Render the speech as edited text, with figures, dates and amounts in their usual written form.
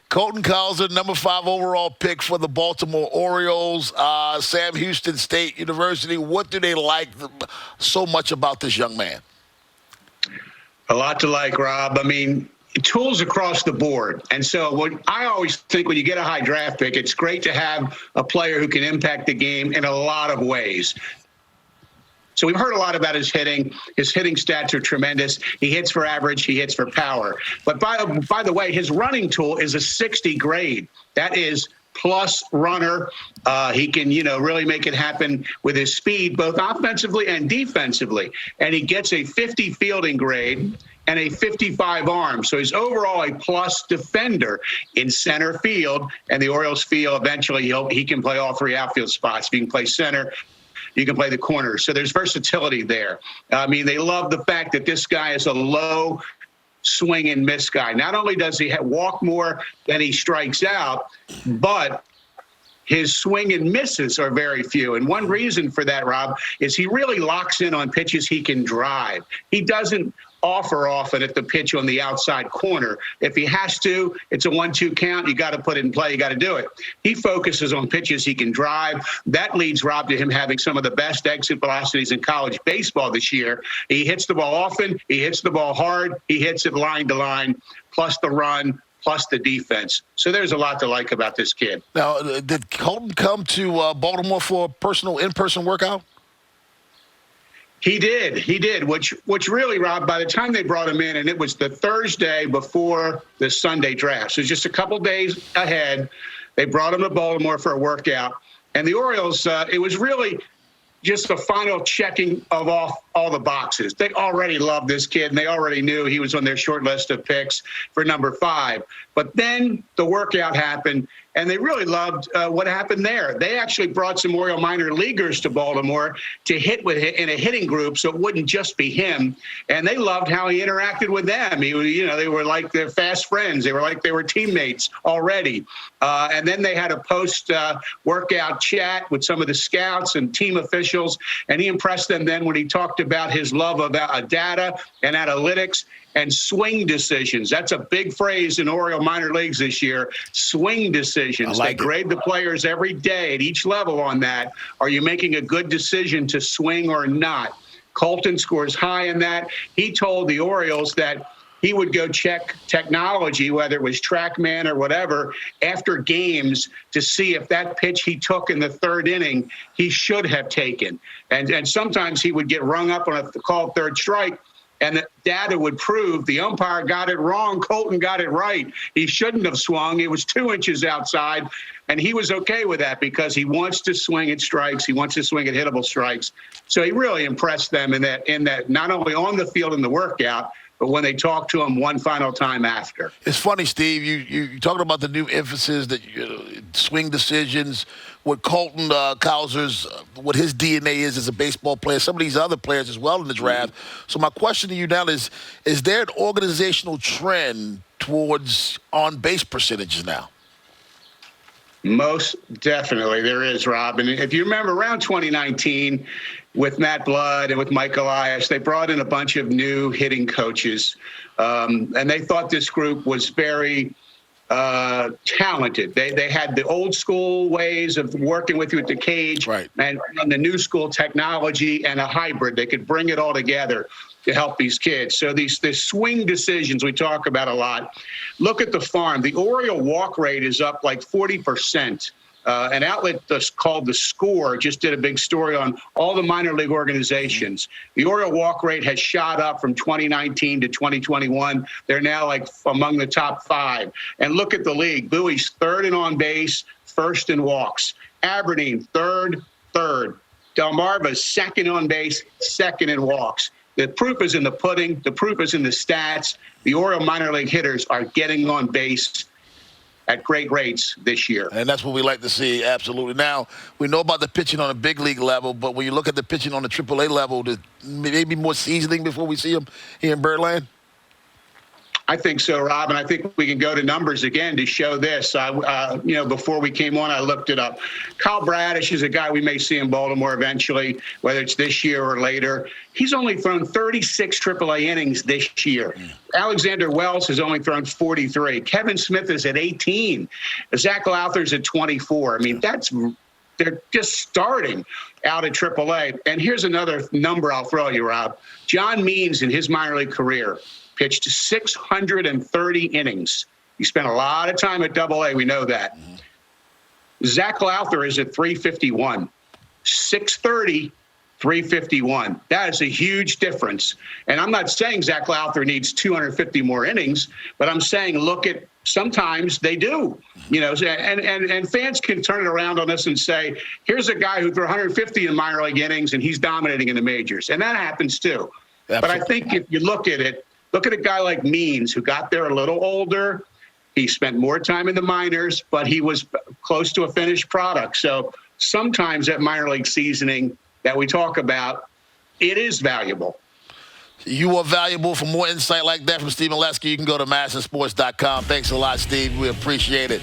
Colton Cowser, number 5 overall pick for the Baltimore Orioles. Sam Houston State University. What do they like so much about this young man? A lot to like, Rob. I mean, tools across the board. And so what I always think when you get a high draft pick, it's great to have a player who can impact the game in a lot of ways. So we've heard a lot about his hitting. His hitting stats are tremendous. He hits for average. He hits for power. But by the way, his running tool is a 60 grade. That is plus runner. He can, really make it happen with his speed, both offensively and defensively. And he gets a 50 fielding grade and a 55 arm. So he's overall a plus defender in center field. And the Orioles feel eventually he can play all 3 outfield spots. If you can play center, you can play the corner. So there's versatility there. I mean, they love the fact that this guy is a low swing and miss guy. Not only does he walk more than he strikes out, but his swing and misses are very few. And one reason for that, Rob, is he really locks in on pitches he can drive. He doesn't offer often at the pitch on the outside corner. If he has to, it's a 1-2 count. You got to put it in play. You got to do it. He focuses on pitches he can drive. That leads, Rob, to him having some of the best exit velocities in college baseball this year. He hits the ball often. He hits the ball hard. He hits it line to line, plus the run, plus the defense. So there's a lot to like about this kid. Now, did Colton come to Baltimore for a in-person workout? He did, which really, Rob, by the time they brought him in, and it was the Thursday before the Sunday draft, so just a couple days ahead, they brought him to Baltimore for a workout. And the Orioles, it was really just the final checking of off all the boxes. They already loved this kid, and they already knew he was on their short list of picks for number 5. But then the workout happened, and they really loved what happened there. They actually brought some Oriole minor leaguers to Baltimore to hit with in a hitting group, so it wouldn't just be him. And they loved how he interacted with them. They were like their fast friends. They were like they were teammates already. And then they had a post-workout chat with some of the scouts and team officials, and he impressed them then when he talked about his love of data and analytics and swing decisions. That's a big phrase in Oriole minor leagues this year, swing decisions. They grade the players every day at each level on that. Are you making a good decision to swing or not? Colton scores high in that. He told the Orioles that he would go check technology, whether it was TrackMan or whatever, after games to see if that pitch he took in the 3rd inning he should have taken. And sometimes he would get rung up on a called 3rd strike, and the data would prove the umpire got it wrong. Colton got it right. He shouldn't have swung. It was 2 inches outside, and he was okay with that because he wants to swing at strikes. He wants to swing at hittable strikes. So he really impressed them in that not only on the field in the workout, but when they talked to him one final time after. It's funny, Steve, you talking about the new emphasis that swing decisions, what Colton Cowser's, what his DNA is as a baseball player, some of these other players as well in the draft. So my question to you now is there an organizational trend towards on-base percentages now? Most definitely there is, Rob. And if you remember around 2019 with Matt Blood and with Mike Elias, they brought in a bunch of new hitting coaches. And they thought this group was very talented. They had the old school ways of working with you at the cage, right, and the new school technology and a hybrid. They could bring it all together to help these kids. So these swing decisions we talk about a lot. Look at the farm. The Oriole walk rate is up like 40%. An outlet called The Score just did a big story on all the minor league organizations. The Oriole walk rate has shot up from 2019 to 2021. They're now like among the top 5. And look at the league. Bowie's 3rd in on base, 1st in walks. Aberdeen, 3rd. Delmarva's 2nd on base, 2nd in walks. The proof is in the pudding. The proof is in the stats. The Oriole minor league hitters are getting on base at great rates this year. And that's what we like to see, absolutely. Now, we know about the pitching on a big league level, but when you look at the pitching on the AAA level, maybe more seasoning before we see him here in Birdland? I think so, Rob, and I think we can go to numbers again to show this. Before we came on, I looked it up. Kyle Bradish is a guy we may see in Baltimore eventually, whether it's this year or later. He's only thrown 36 AAA innings this year. Alexander Wells has only thrown 43. Kevin Smith is at 18. Zach Lowther's at 24. I mean, they're just starting out at AAA. And here's another number I'll throw you, Rob. John Means, in his minor league career, pitched 630 innings. He spent a lot of time at AA. We know that. Zach Lowther is at 351. 630, 351. That is a huge difference. And I'm not saying Zach Lowther needs 250 more innings, but I'm saying look at sometimes they do. And fans can turn it around on us and say, here's a guy who threw 150 in minor league innings and he's dominating in the majors. And that happens too. Absolutely. But I think if you look at it, look at a guy like Means, who got there a little older. He spent more time in the minors, but he was close to a finished product. So sometimes that minor league seasoning that we talk about, it is valuable. You are valuable. For more insight like that from Steve Melewski, you can go to MASNsports.com. Thanks a lot, Steve. We appreciate it.